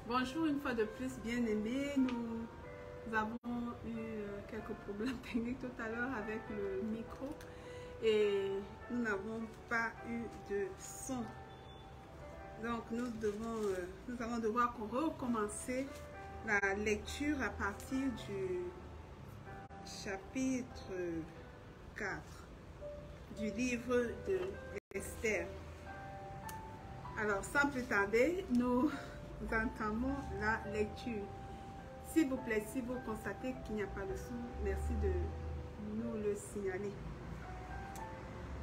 Bonjour une fois de plus, bien-aimés. Nous avons eu quelques problèmes techniques tout à l'heure avec le micro et nous n'avons pas eu de son. Donc nous allons devoir recommencer la lecture à partir du chapitre 4 du livre de Esther. Alors sans plus tarder, nous entamons la lecture. S'il vous plaît, si vous constatez qu'il n'y a pas de son, merci de nous le signaler.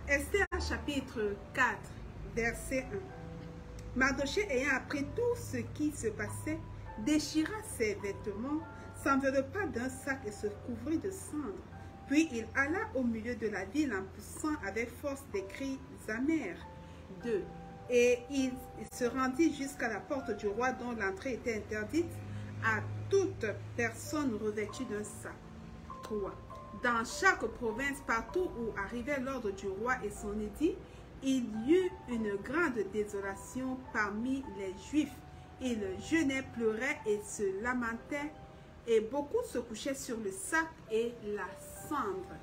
Esther chapitre 4, verset 1. Mardochée ayant appris tout ce qui se passait, déchira ses vêtements, s'enveloppa d'un sac et se couvrit de cendres. Puis il alla au milieu de la ville en poussant avec force des cris amers. 2. Et il se rendit jusqu'à la porte du roi dont l'entrée était interdite à toute personne revêtue d'un sac. 3. Dans chaque province, partout où arrivait l'ordre du roi et son édit, il y eut une grande désolation parmi les Juifs. Ils jeûnaient, pleuraient et se lamentaient, et beaucoup se couchaient sur le sac et la cendre.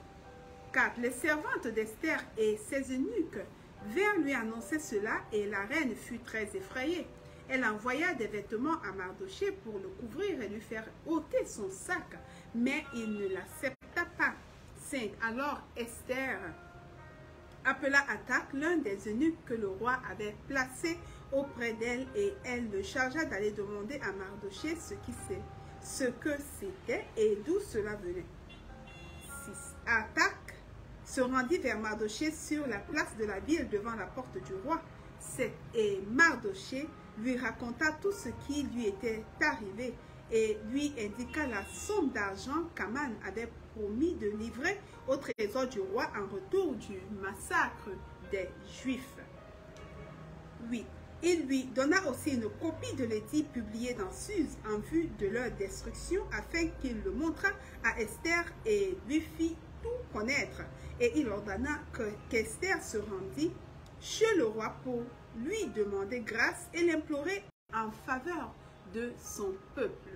4. Les servantes d'Esther et ses eunuques vinrent lui annoncer cela, et la reine fut très effrayée. Elle envoya des vêtements à Mardochée pour le couvrir et lui faire ôter son sac, mais il ne l'accepta pas. 5. Alors Esther appela Atak, l'un des eunuques que le roi avait placé auprès d'elle, et elle le chargea d'aller demander à Mardochée ce que c'était et d'où cela venait. 6. Atak se rendit vers Mardochée sur la place de la ville devant la porte du roi. 7. Et Mardochée lui raconta tout ce qui lui était arrivé et lui indiqua la somme d'argent qu'Aman avait promis de livrer au trésor du roi en retour du massacre des Juifs. 8. Il lui donna aussi une copie de l'édit publié dans Suse en vue de leur destruction, afin qu'il le montrât à Esther et lui fit tout connaître. Et il ordonna qu'Esther se rendît chez le roi pour lui demander grâce et l'implorer en faveur de son peuple.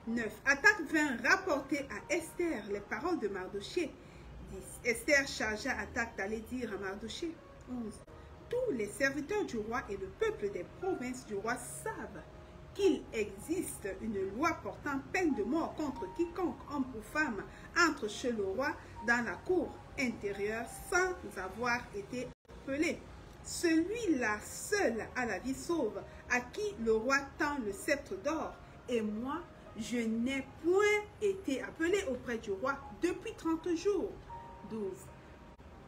9. Atak vint rapporter à Esther les paroles de Mardochée. 10. Esther chargea Atak d'aller dire à Mardochée. 11. Tous les serviteurs du roi et le peuple des provinces du roi savent qu'il existe une loi portant peine de mort contre quiconque, homme ou femme, entre chez le roi dans la cour intérieure sans avoir été appelé. Celui-là seul a la vie sauve, à qui le roi tend le sceptre d'or. Et moi, je n'ai point été appelé auprès du roi depuis 30 jours. 12.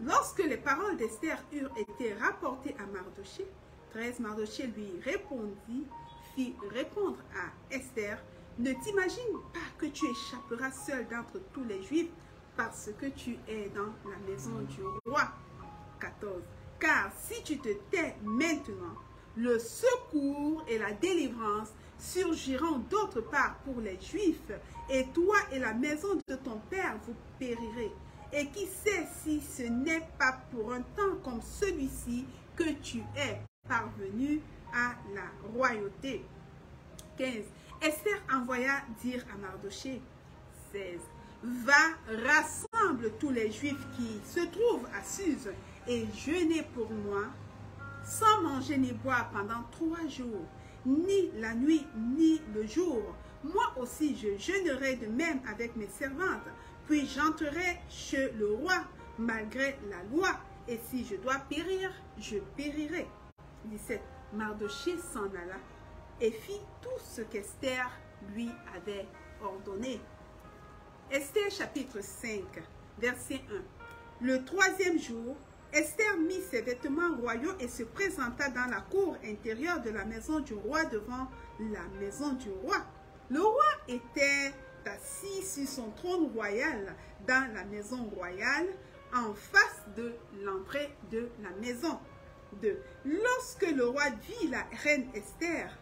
Lorsque les paroles d'Esther eurent été rapportées à Mardochée, 13, Mardochée lui fit répondre à Esther, « Ne t'imagine pas que tu échapperas seul d'entre tous les Juifs parce que tu es dans la maison du roi. » 14. Car si tu te tais maintenant, le secours et la délivrance surgiront d'autre part pour les Juifs, et toi et la maison de ton père vous périrez. Et qui sait si ce n'est pas pour un temps comme celui-ci que tu es parvenu à la royauté. 15. Esther envoya dire à Mardochée. 16. Va, rassemble tous les Juifs qui se trouvent à Suse et jeûnez pour moi, sans manger ni boire pendant 3 jours, ni la nuit ni le jour. Moi aussi je jeûnerai de même avec mes servantes, puis j'entrerai chez le roi malgré la loi, et si je dois périr, je périrai. 17. Mardochée s'en alla et fit tout ce qu'Esther lui avait ordonné. Esther chapitre 5, verset 1. Le 3e jour, Esther mit ses vêtements royaux et se présenta dans la cour intérieure de la maison du roi devant la maison du roi. Le roi était assis sur son trône royal dans la maison royale en face de l'entrée de la maison. 2. Lorsque le roi vit la reine Esther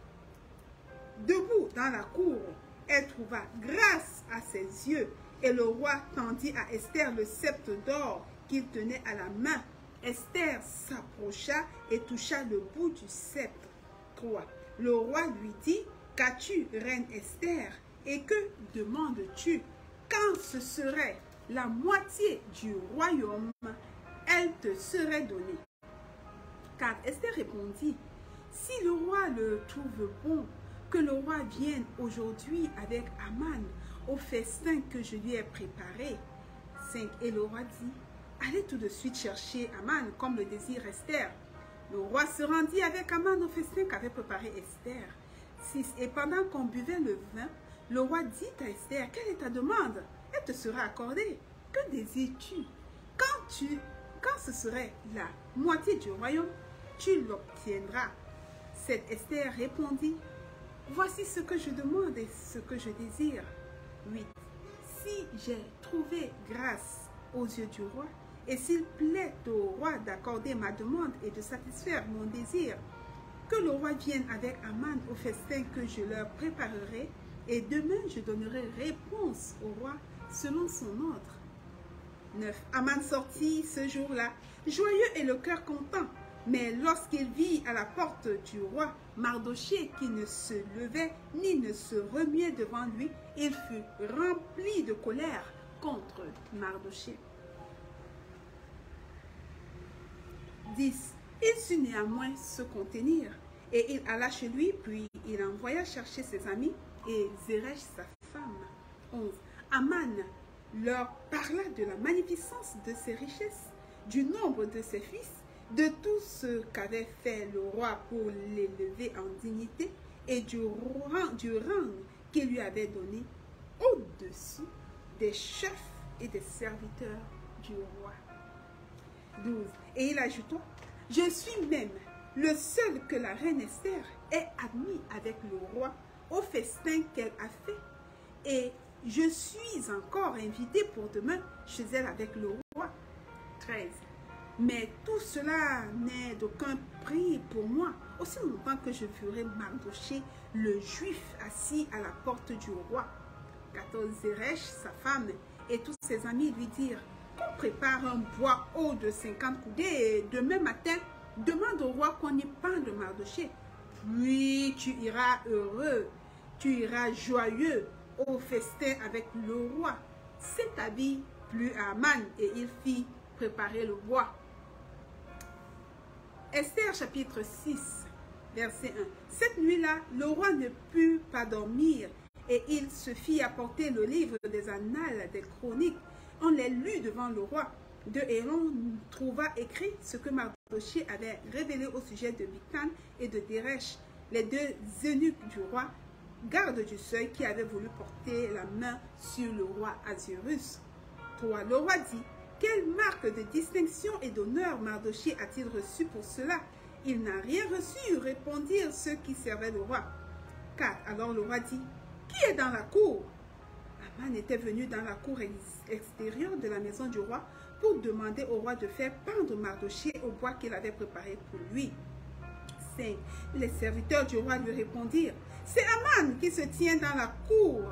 debout dans la cour, elle trouva grâce à ses yeux, et le roi tendit à Esther le sceptre d'or qu'il tenait à la main. Esther s'approcha et toucha le bout du sceptre. 3. Le roi lui dit, qu'as-tu, reine Esther, et que demandes-tu? Quand ce serait la moitié du royaume, elle te serait donnée. Car Esther répondit, si le roi le trouve bon, que le roi vienne aujourd'hui avec Aman au festin que je lui ai préparé. 5. Et le roi dit, allez tout de suite chercher Aman comme le désire Esther. Le roi se rendit avec Aman au festin qu'avait préparé Esther. 6. Et pendant qu'on buvait le vin, le roi dit à Esther, quelle est ta demande? Elle te sera accordée. Que désires-tu? Quand ce serait la moitié du royaume, tu l'obtiendras. 7. Esther répondit, voici ce que je demande et ce que je désire. 8. Si j'ai trouvé grâce aux yeux du roi, et s'il plaît au roi d'accorder ma demande et de satisfaire mon désir, que le roi vienne avec Aman au festin que je leur préparerai, et demain je donnerai réponse au roi selon son ordre. 9. Aman sortit ce jour-là, joyeux et le cœur content. Mais lorsqu'il vit à la porte du roi Mardochée qui ne se levait ni ne se remuait devant lui, il fut rempli de colère contre Mardochée. 10. Il sut néanmoins se contenir, et il alla chez lui, puis il envoya chercher ses amis et Zeresh sa femme. 11. Aman leur parla de la magnificence de ses richesses, du nombre de ses fils, de tout ce qu'avait fait le roi pour l'élever en dignité et du rang qu'il lui avait donné au-dessus des chefs et des serviteurs du roi. 12. Et il ajouta, je suis même le seul que la reine Esther ait admis avec le roi au festin qu'elle a fait, et je suis encore invité pour demain chez elle avec le roi. 13. Mais tout cela n'est d'aucun prix pour moi, aussi longtemps que je ferai Mardochée, le juif, assis à la porte du roi. 14. Zeresh, sa femme, et tous ses amis lui dirent, qu'on prépare un bois haut de 50 coudées, et demain matin, demande au roi qu'on y pende Mardochée. Puis tu iras heureux, tu iras joyeux au festin avec le roi. Cet habit plut à Aman, et il fit préparer le bois. Esther chapitre 6, verset 1. Cette nuit-là, le roi ne put pas dormir, et il se fit apporter le livre des annales des chroniques. On les lut devant le roi. Et l'on trouva écrit ce que Mardochée avait révélé au sujet de Bigthan et de Teresh, les deux eunuques du roi, gardes du seuil, qui avaient voulu porter la main sur le roi Assuérus. 3. Le roi dit, quelle marque de distinction et d'honneur Mardochée a-t-il reçu pour cela? Il n'a rien reçu, répondirent ceux qui servaient le roi. 4. Alors le roi dit, qui est dans la cour? Aman était venu dans la cour extérieure de la maison du roi pour demander au roi de faire pendre Mardochée au bois qu'il avait préparé pour lui. 5. Les serviteurs du roi lui répondirent, c'est Aman qui se tient dans la cour.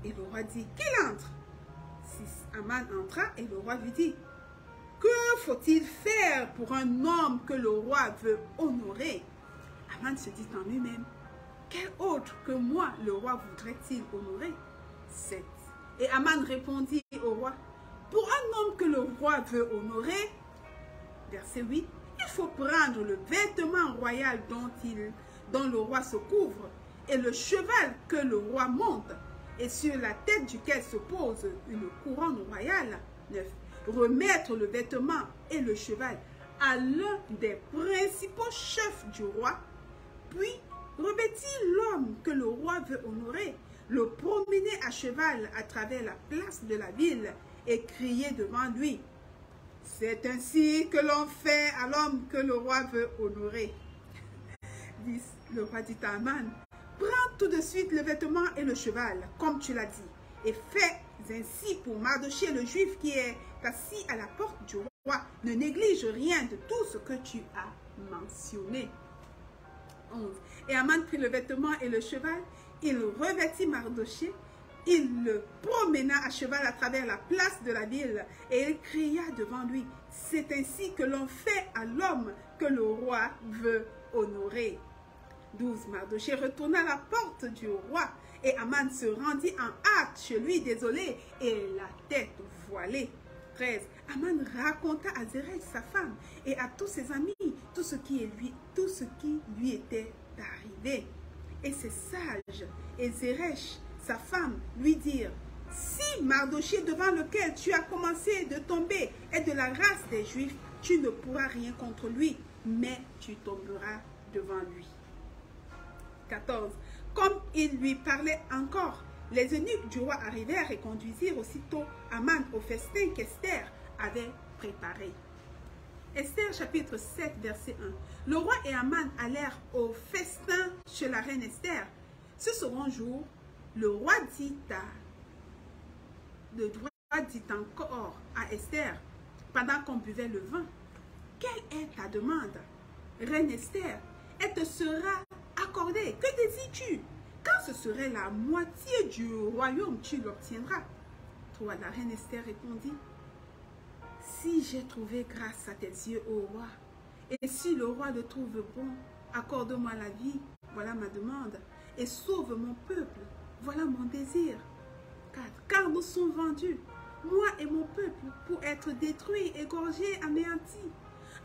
Et le roi dit, qu'il entre. 6. Aman entra et le roi lui dit, que faut-il faire pour un homme que le roi veut honorer? Aman se dit en lui-même, quel autre que moi le roi voudrait-il honorer? 7. Et Aman répondit au roi, pour un homme que le roi veut honorer, verset 8, il faut prendre le vêtement royal dont le roi se couvre, et le cheval que le roi monte, et sur la tête duquel se pose une couronne royale. 9. Remettre le vêtement et le cheval à l'un des principaux chefs du roi, puis revêtir l'homme que le roi veut honorer, le promener à cheval à travers la place de la ville et crier devant lui. C'est ainsi que l'on fait à l'homme que le roi veut honorer. 10. Le roi dit à Aman, prends tout de suite le vêtement et le cheval, comme tu l'as dit, et fais ainsi pour Mardochée le juif qui est assis à la porte du roi. Ne néglige rien de tout ce que tu as mentionné. 11. Et Aman prit le vêtement et le cheval, il revêtit Mardochée, il le promena à cheval à travers la place de la ville, et il cria devant lui, c'est ainsi que l'on fait à l'homme que le roi veut honorer. 12. Mardochée retourna à la porte du roi et Aman se rendit en hâte chez lui, désolé et la tête voilée. 13. Aman raconta à Zeresh sa femme et à tous ses amis tout ce qui lui était arrivé. Et ses sages et Zeresh, sa femme, lui dirent: si Mardochée devant lequel tu as commencé de tomber est de la race des Juifs, tu ne pourras rien contre lui, mais tu tomberas devant lui. 14. Comme il lui parlait encore, les eunuques du roi arrivèrent et conduisirent aussitôt Aman au festin qu'Esther avait préparé. Esther chapitre 7 verset 1. Le roi et Aman allèrent au festin chez la reine Esther. Ce second jour, le roi dit encore à Esther, pendant qu'on buvait le vin: quelle est ta demande, reine Esther? Elle te sera accordée. Que désires-tu? Quand ce serait la moitié du royaume, tu l'obtiendras. 3. La reine Esther répondit: si j'ai trouvé grâce à tes yeux, ô roi, et si le roi le trouve bon, accorde-moi la vie, voilà ma demande, et sauve mon peuple, voilà mon désir. 4. Car nous sommes vendus, moi et mon peuple, pour être détruits, égorgés, anéantis.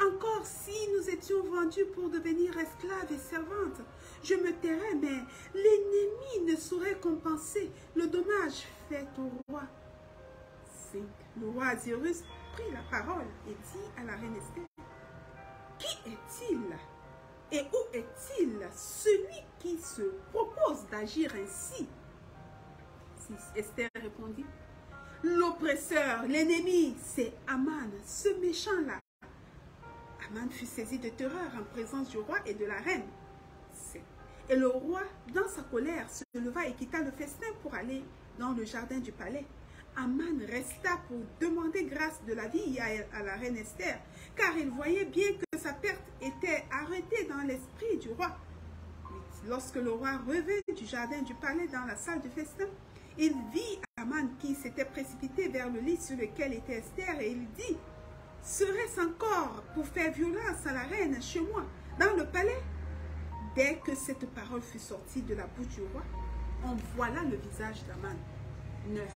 Encore si nous étions vendus pour devenir esclaves et servantes, je me tairais, mais l'ennemi ne saurait compenser le dommage fait au roi. 5. Le roi Ahasuérus prit la parole et dit à la reine Esther: qui est-il et où est-il celui qui se propose d'agir ainsi? 6. Esther répondit: l'oppresseur, l'ennemi, c'est Aman, ce méchant-là. Aman fut saisi de terreur en présence du roi et de la reine. 7. Et le roi, dans sa colère, se leva et quitta le festin pour aller dans le jardin du palais. Aman resta pour demander grâce de la vie à la reine Esther, car il voyait bien que sa perte était arrêtée dans l'esprit du roi. 8. Lorsque le roi revint du jardin du palais dans la salle du festin, il vit Aman qui s'était précipité vers le lit sur lequel était Esther, et il dit: serait-ce encore pour faire violence à la reine chez moi, dans le palais? Dès que cette parole fut sortie de la bouche du roi, on voila le visage d'Aman. 9.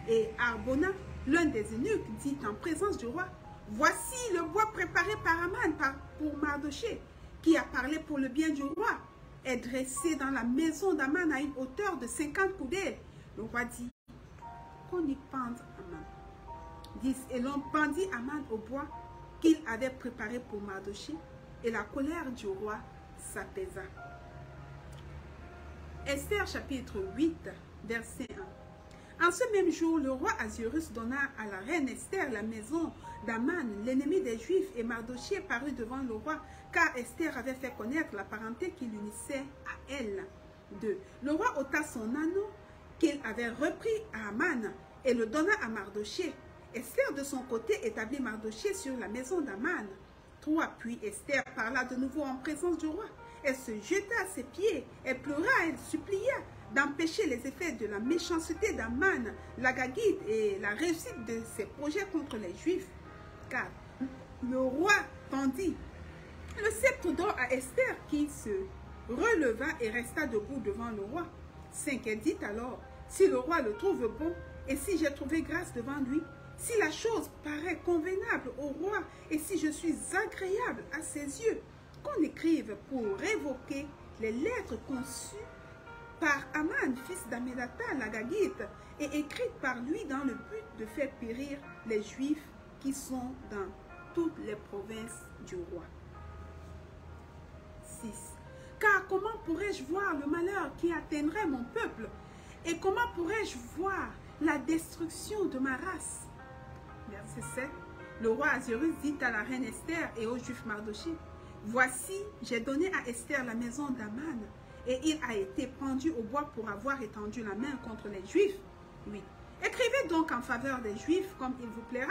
Et Arbona, l'un des eunuques, dit en présence du roi: voici le bois préparé par Aman pour Mardochée, qui a parlé pour le bien du roi, est dressé dans la maison d'Aman à une hauteur de 50 coudées. Le roi dit qu'on y pende Aman. 10. Et l'on pendit Aman au bois qu'il avait préparé pour Mardochée, et la colère du roi s'apaisa. Esther chapitre 8 verset 1. En ce même jour, le roi Ahasuérus donna à la reine Esther la maison d'Aman, l'ennemi des Juifs, et Mardochée parut devant le roi, car Esther avait fait connaître la parenté qui l'unissait à elle. 2. Le roi ôta son anneau qu'il avait repris à Aman et le donna à Mardochée. Esther de son côté établit Mardochée sur la maison d'Aman. 3. Puis Esther parla de nouveau en présence du roi. Elle se jeta à ses pieds, elle pleura, elle supplia d'empêcher les effets de la méchanceté d'Aman, l'Agagite, et la réussite de ses projets contre les Juifs. 4. Le roi tendit le sceptre d'or à Esther, qui se releva et resta debout devant le roi. 5. Elle dit alors: si le roi le trouve bon, et si j'ai trouvé grâce devant lui, si la chose paraît convenable au roi, et si je suis agréable à ses yeux, qu'on écrive pour révoquer les lettres conçues par Aman, fils d'Amédatha, l'Agagite, et écrites par lui dans le but de faire périr les Juifs qui sont dans toutes les provinces du roi. 6. Car comment pourrais-je voir le malheur qui atteindrait mon peuple? Et comment pourrais-je voir la destruction de ma race? Verset 7. Le roi Ahasuérus dit à la reine Esther et au juif Mardochée: voici, j'ai donné à Esther la maison d'Aman, et il a été pendu au bois pour avoir étendu la main contre les Juifs. 8. Écrivez donc en faveur des Juifs comme il vous plaira,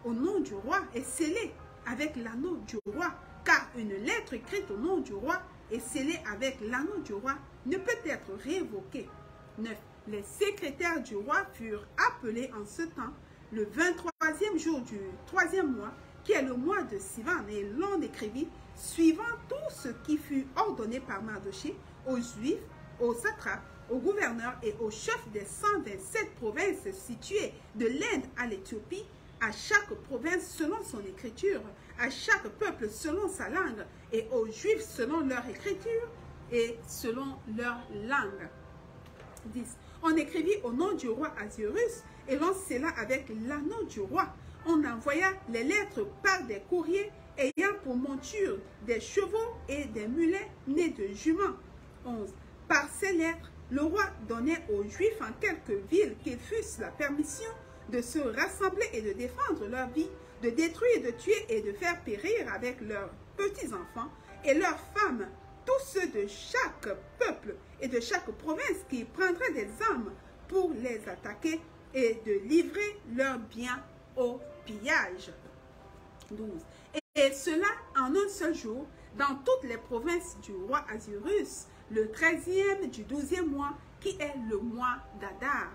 au nom du roi, et scellez avec l'anneau du roi, car une lettre écrite au nom du roi et scellée avec l'anneau du roi ne peut être révoquée. 9. Les secrétaires du roi furent appelés en ce temps, le 23e jour du 3e mois, qui est le mois de Sivan, et l'on écrivit suivant tout ce qui fut ordonné par Mardochée aux Juifs, aux satrapes, aux gouverneurs et aux chefs des 127 provinces situées de l'Inde à l'Éthiopie, à chaque province selon son écriture, à chaque peuple selon sa langue, et aux Juifs selon leur écriture et selon leur langue. 10. On écrivit au nom du roi Ahasuérus et l'on scella avec l'anneau du roi. On envoya les lettres par des courriers ayant pour monture des chevaux et des mulets nés de juments. 11. Par ces lettres, le roi donnait aux Juifs en quelques villes qu'ils fussent la permission de se rassembler et de défendre leur vie, de détruire, de tuer et de faire périr avec leurs petits-enfants et leurs femmes tous ceux de chaque peuple et de chaque province qui prendraient des armes pour les attaquer et de livrer leurs biens au pillage. 12. Et cela en un seul jour, dans toutes les provinces du roi Ahasuérus, le 13e du 12e mois, qui est le mois d'Adar.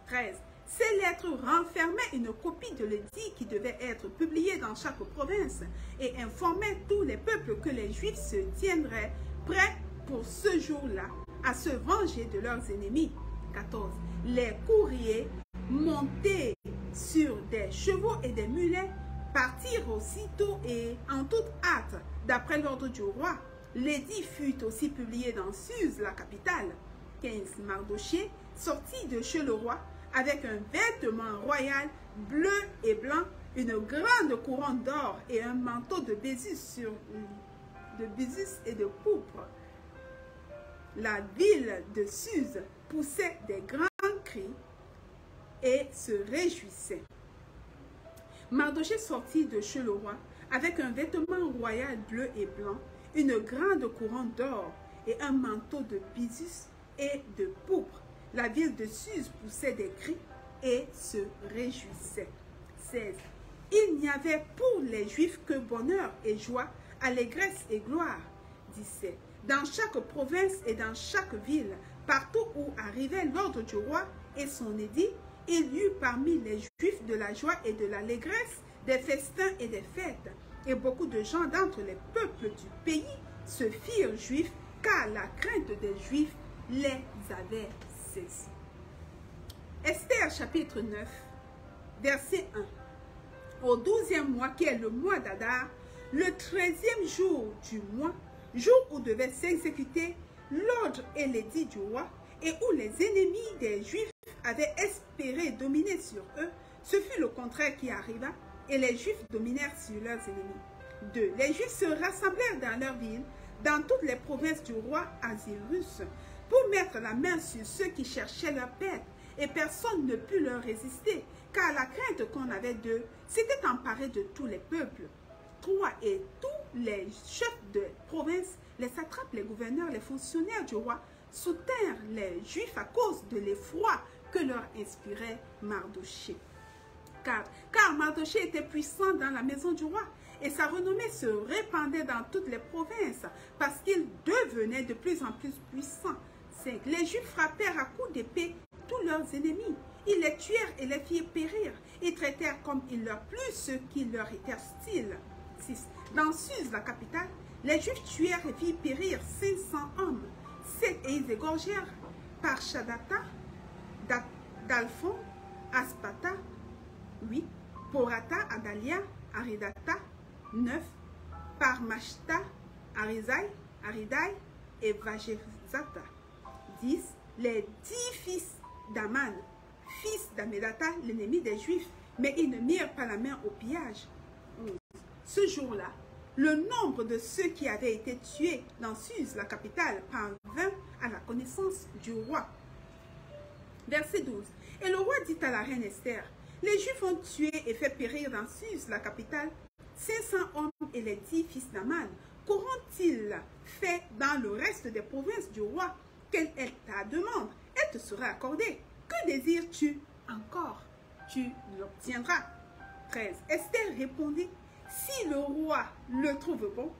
13. Ces lettres renfermaient une copie de l'édit qui devait être publié dans chaque province et informaient tous les peuples que les Juifs se tiendraient prêts pour ce jour-là à se venger de leurs ennemis. 14. Les courriers montés sur des chevaux et des mulets partirent aussitôt et en toute hâte d'après l'ordre du roi. L'édit fut aussi publié dans Suse, la capitale. 15. Mardochée sortit de chez le roi avec un vêtement royal bleu et blanc, une grande couronne d'or et un manteau de Bézus et de pourpre. La ville de Suse poussait des grands cris et se réjouissait. Mardochée sortit de chez le roi avec un vêtement royal bleu et blanc, une grande couronne d'or et un manteau de Bézus et de pourpre. La ville de Suse poussait des cris et se réjouissait. 16. Il n'y avait pour les Juifs que bonheur et joie, allégresse et gloire. 17. Dans chaque province et dans chaque ville, partout où arrivait l'ordre du roi et son édit, il y eut parmi les Juifs de la joie et de l'allégresse, des festins et des fêtes. Et beaucoup de gens d'entre les peuples du pays se firent juifs, car la crainte des Juifs les avait saisis. Esther chapitre 9, verset 1. Au 12e mois, qui est le mois d'Adar, le 13e jour du mois, jour où devait s'exécuter l'ordre et l'édit du roi, et où les ennemis des Juifs avaient espéré dominer sur eux, ce fut le contraire qui arriva, et les Juifs dominèrent sur leurs ennemis. 2. Les Juifs se rassemblèrent dans leur ville, dans toutes les provinces du roi Ahasuérus, pour mettre la main sur ceux qui cherchaient leur perte, et personne ne put leur résister, car la crainte qu'on avait d'eux s'était emparée de tous les peuples. 3. Et tous les chefs de province, les satrapes, les gouverneurs, les fonctionnaires du roi, soutinrent les Juifs à cause de l'effroi que leur inspirait Mardochée. 4. Car Mardochée était puissant dans la maison du roi, et sa renommée se répandait dans toutes les provinces, parce qu'il devenait de plus en plus puissant. 5. Les Juifs frappèrent à coups d'épée tous leurs ennemis. Ils les tuèrent et les firent périr. Ils traitèrent comme il leur plut ceux qui leur étaient hostiles. 6. Dans Suse, la capitale, les Juifs tuèrent et firent périr 500 hommes. 7. Et ils égorgèrent par Shadata, Dalphon, Aspata, 8. Porata, Adalia, Aridata, 9. Par Mashta, Aridai et Vajezata. 10. Les 10 fils d'Aman, fils d'Amedata, l'ennemi des Juifs, mais ils ne mirent pas la main au pillage. 11. Ce jour-là, le nombre de ceux qui avaient été tués dans Suse, la capitale, parvint à la connaissance du roi. Verset 12. Et le roi dit à la reine Esther, les Juifs ont tué et fait périr dans Suse, la capitale, 500 hommes et les 10 fils d'Aman. Qu'auront-ils fait dans le reste des provinces du roi? Quelle est ta demande? Elle te sera accordée. Que désires-tu encore? Tu l'obtiendras. 13. Esther répondit, si le roi le trouve bon,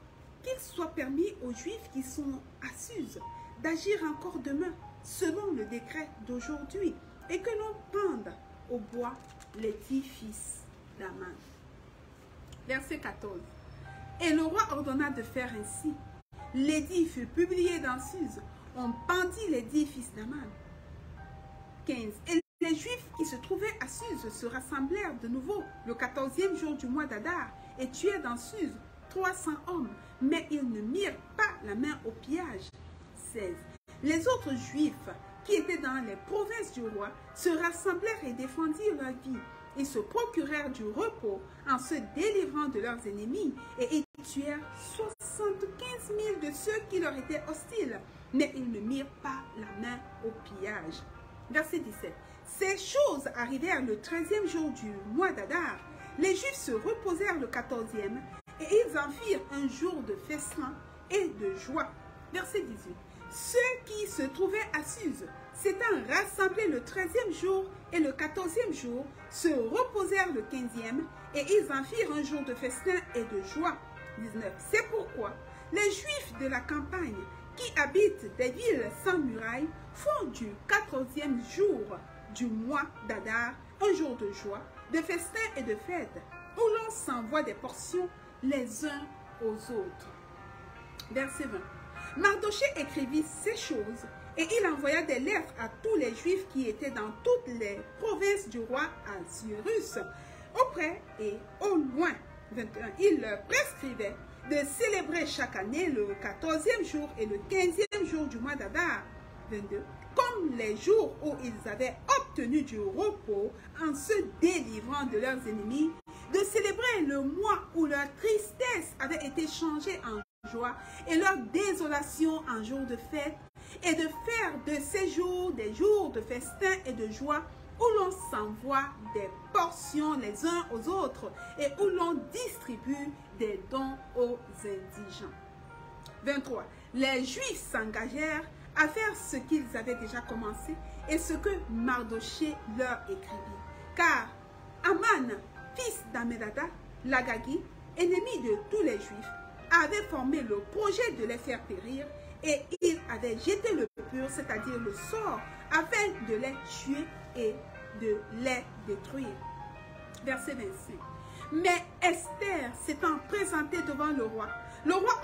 qu'il soit permis aux Juifs qui sont à Suse d'agir encore demain, selon le décret d'aujourd'hui, et que l'on pende au bois les 10 fils d'Aman. Verset 14. Et le roi ordonna de faire ainsi. l'édit fut publié dans Suse, on pendit les 10 fils d'Aman. 15. Et les Juifs qui se trouvaient à Suse se rassemblèrent de nouveau le 14e jour du mois d'Adar et tuèrent dans Suse 300 hommes, mais ils ne mirent pas la main au pillage. 16. Les autres Juifs qui étaient dans les provinces du roi se rassemblèrent et défendirent leur vie. Ils se procurèrent du repos en se délivrant de leurs ennemis et ils tuèrent 75 000 de ceux qui leur étaient hostiles, mais ils ne mirent pas la main au pillage. Verset 17. Ces choses arrivèrent le 13e jour du mois d'Adar. Les Juifs se reposèrent le 14e et ils en firent un jour de festin et de joie. Verset 18. Ceux qui se trouvaient à Suse s'étant rassemblés le 13e jour et le 14e jour se reposèrent le 15e et ils en firent un jour de festin et de joie. 19. C'est pourquoi les Juifs de la campagne qui habitent des villes sans murailles font du 14e jour du mois d'Adar un jour de joie, de festin et de fête, où l'on s'envoie des portions les uns aux autres. Verset 20. Mardoché écrivit ces choses et il envoya des lettres à tous les Juifs qui étaient dans toutes les provinces du roi Ahasuérus, auprès et au loin. 21. Il leur prescrivait de célébrer chaque année le 14e jour et le 15e jour du mois d'Adar. 22. Comme les jours où ils avaient obtenu du repos en se délivrant de leurs ennemis, de célébrer le mois où leur tristesse avait été changée en joie et leur désolation en jour de fête, et de faire de ces jours des jours de festin et de joie où l'on s'envoie des portions les uns aux autres et où l'on distribue des dons aux indigents. 23. Les Juifs s'engagèrent à faire ce qu'ils avaient déjà commencé et ce que Mardoché leur écrivit. Car Aman, fils d'Amedada, l'Agagi, ennemi de tous les Juifs, avait formé le projet de les faire périr et il avait jeté le pur, c'est-à-dire le sort, afin de les tuer et de les détruire. Verset 25. Mais Esther s'étant présentée devant le roi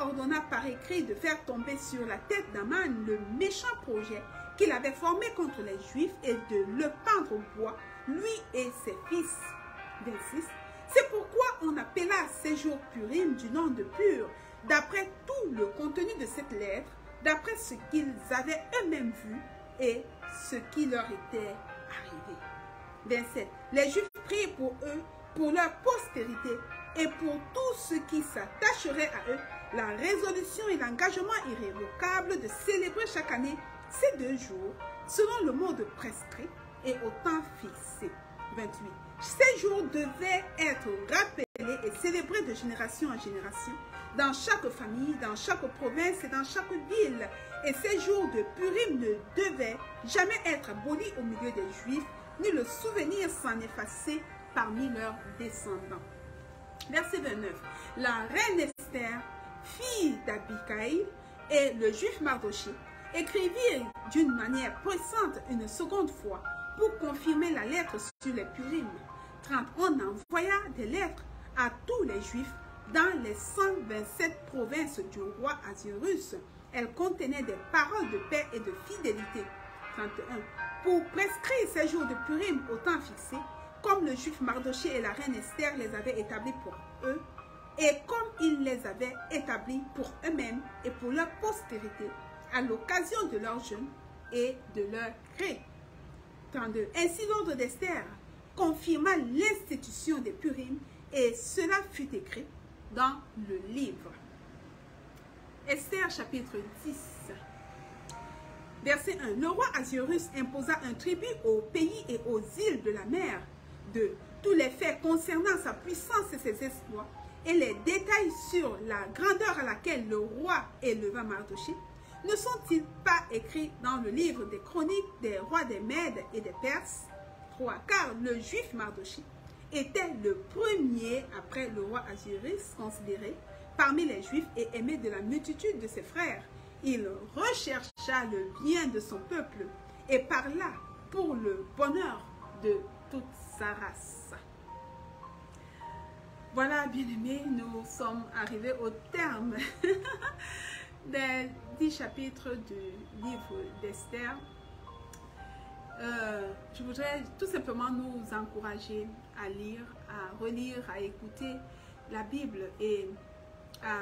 ordonna par écrit de faire tomber sur la tête d'Aman le méchant projet qu'il avait formé contre les Juifs et de le pendre au bois, lui et ses fils. 26. C'est pourquoi on appela ces jours Purim du nom de Pur, d'après tout le contenu de cette lettre, d'après ce qu'ils avaient eux-mêmes vu et ce qui leur était arrivé. 27. Les Juifs prient pour eux, pour leur postérité et pour tous ceux qui s'attacheraient à eux, la résolution et l'engagement irrévocable de célébrer chaque année ces 2 jours, selon le mode prescrit et au temps fixé. 28. Ces jours devaient être rappelés et célébrés de génération en génération, dans chaque famille, dans chaque province et dans chaque ville. Et ces jours de Purim ne devaient jamais être abolis au milieu des Juifs, ni le souvenir s'en effacer parmi leurs descendants. Verset 29. La reine Esther, fille d'Abikaïl, et le juif Mardoché écrivirent d'une manière pressante une seconde fois pour confirmer la lettre sur les Purim. 30. On envoya des lettres à tous les Juifs dans les 127 provinces du roi Ahasuérus. Elles contenaient des paroles de paix et de fidélité. 31. Pour prescrire ces jours de Purim au temps fixé, comme le juif Mardoché et la reine Esther les avaient établis pour eux, et comme ils les avaient établis pour eux-mêmes et pour leur postérité, à l'occasion de leur jeûne et de leur gré. 32. Ainsi l'ordre d'Esther confirma l'institution des Purim, et cela fut écrit dans le livre. Esther chapitre 10. Verset 1. Le roi Ahasuérus imposa un tribut aux pays et aux îles de la mer de tous les faits concernant sa puissance et ses exploits, et les détails sur la grandeur à laquelle le roi éleva Mardoché, ne sont-ils pas écrits dans le livre des chroniques des rois des Mèdes et des Perses? 3. Car le juif Mardoché était le premier après le roi Ahasuérus considéré parmi les Juifs et aimé de la multitude de ses frères. Il rechercha le bien de son peuple et parla pour le bonheur de toute sa race. Voilà, bien-aimés, nous sommes arrivés au terme des 10 chapitres du livre d'Esther, je voudrais tout simplement nous encourager à lire, à relire, à écouter la Bible et à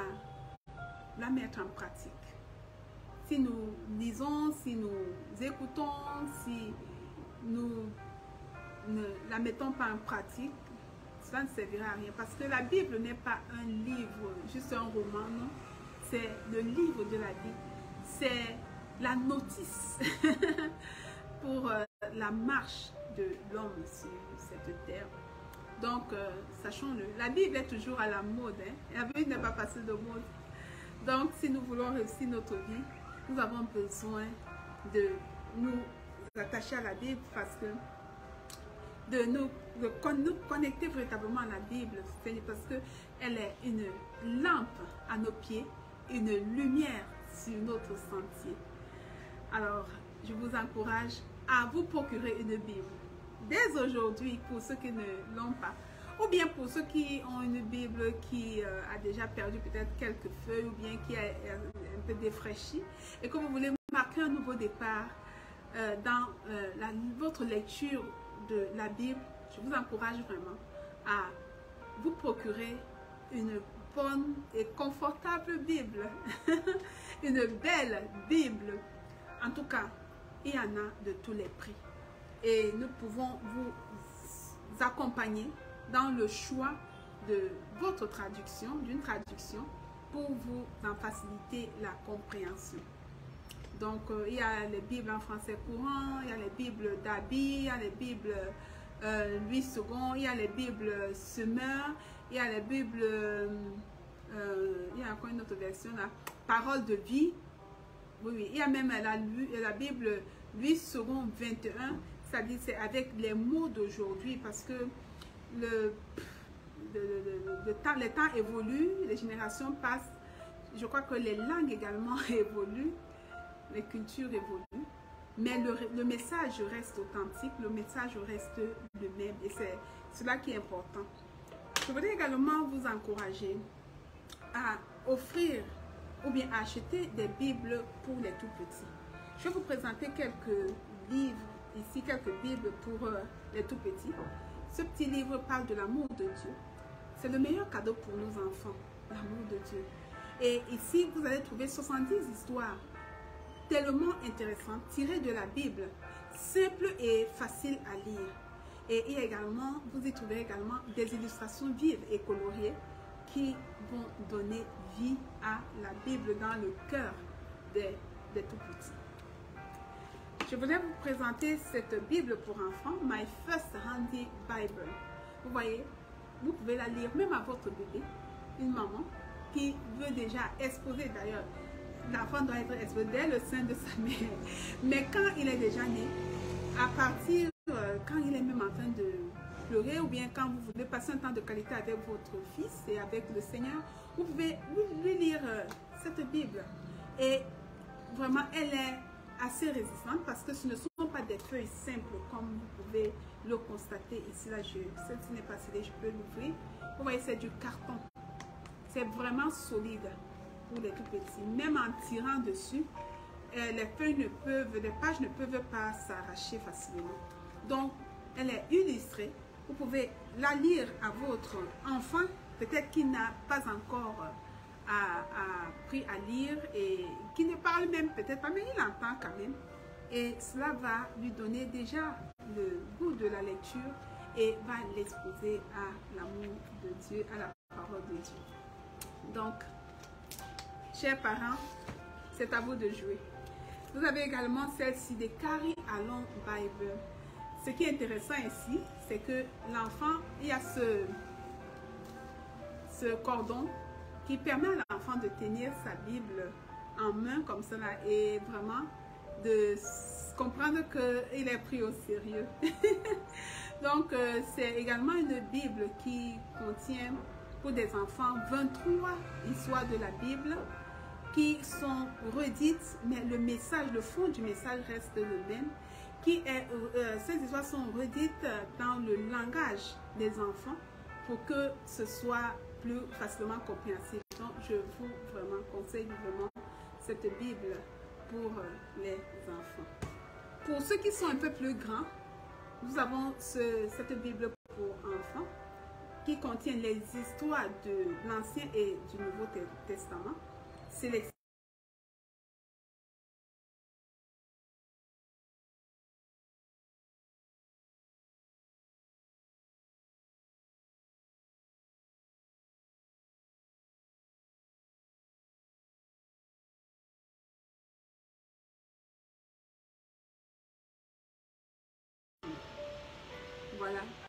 la mettre en pratique. Si nous lisons, si nous écoutons, si nous ne la mettons pas en pratique, cela ne servira à rien. Parce que la Bible n'est pas un livre, juste un roman, non. C'est le livre de la vie. C'est la notice pour la marche de l'homme sur cette terre. Donc, sachons-le, la Bible est toujours à la mode. Hein? La Bible n'est pas passée de mode. Donc, si nous voulons réussir notre vie, nous avons besoin de nous attacher à la Bible parce que de nous connecter véritablement à la Bible, parce qu'elle est une lampe à nos pieds, une lumière sur notre sentier. Alors, je vous encourage à vous procurer une Bible. Dès aujourd'hui, pour ceux qui ne l'ont pas, ou bien pour ceux qui ont une Bible qui a déjà perdu peut-être quelques feuilles, ou bien qui est un peu défraîchie, et que vous voulez marquer un nouveau départ dans votre lecture de la Bible, je vous encourage vraiment à vous procurer une bonne et confortable Bible, une belle Bible. En tout cas, il y en a de tous les prix. Et nous pouvons vous accompagner dans le choix de votre traduction, d'une traduction, pour vous en faciliter la compréhension. Donc, il y a les Bibles en français courant, il y a les Bibles d'Abi, il y a les Bibles Louis II, il y a les Bibles Semeur, il y a les Bibles, il y a encore une autre version, là, Parole de vie. Oui, oui, il y a même la Bible Louis II 21, c'est-à-dire c'est avec les mots d'aujourd'hui, parce que les temps évoluent, les générations passent, je crois que les langues également évoluent, les cultures évoluent, mais le message reste authentique, le message reste le même, et c'est cela qui est important. Je voudrais également vous encourager à offrir ou bien à acheter des Bibles pour les tout petits. Je vais vous présenter quelques livres ici, quelques Bibles pour les tout petits. Ce petit livre parle de l'amour de Dieu. C'est le meilleur cadeau pour nos enfants, l'amour de Dieu. Et ici, vous allez trouver 70 histoires tellement intéressantes, tirées de la Bible, simples et faciles à lire. Et il y a également, vous y trouverez également des illustrations vives et coloriées qui vont donner vie à la Bible dans le cœur des tout petits. Je voulais vous présenter cette Bible pour enfants, My First Handy Bible. Vous voyez, vous pouvez la lire même à votre bébé, une maman qui veut déjà exposer, d'ailleurs, l'enfant doit être exposé dès le sein de sa mère. Mais quand il est déjà né, à partir, quand il est même en train de pleurer, ou bien quand vous voulez passer un temps de qualité avec votre fils et avec le Seigneur, vous pouvez lui lire cette Bible. Et vraiment, elle est assez résistante parce que ce ne sont pas des feuilles simples comme vous pouvez le constater ici. Là, celle-ci n'est pas scellée, je peux l'ouvrir. Vous voyez, c'est du carton. C'est vraiment solide pour les tout petits. Même en tirant dessus, les pages ne peuvent pas s'arracher facilement. Donc, elle est illustrée. Vous pouvez la lire à votre enfant, peut-être qu'il n'a pas encore appris à lire et qui ne parle même peut-être pas, mais il entend quand même. Et cela va lui donner déjà le goût de la lecture et va l'exposer à l'amour de Dieu, à la parole de Dieu. Donc, chers parents, c'est à vous de jouer. Vous avez également celle-ci de Carry Along Bible. Ce qui est intéressant ici, c'est que l'enfant, il y a ce cordon qui permet à l'enfant de tenir sa Bible en main comme cela et vraiment de comprendre qu'il est pris au sérieux. Donc, c'est également une Bible qui contient pour des enfants 23 histoires de la Bible qui sont redites, mais le message, le fond du message reste le même. Ces histoires sont redites dans le langage des enfants pour que ce soit plus facilement compréhensible. Donc, je vous vraiment conseille vraiment cette Bible pour les enfants. Pour ceux qui sont un peu plus grands, nous avons cette Bible pour enfants qui contient les histoires de l'Ancien et du Nouveau Testament. C'est voilà.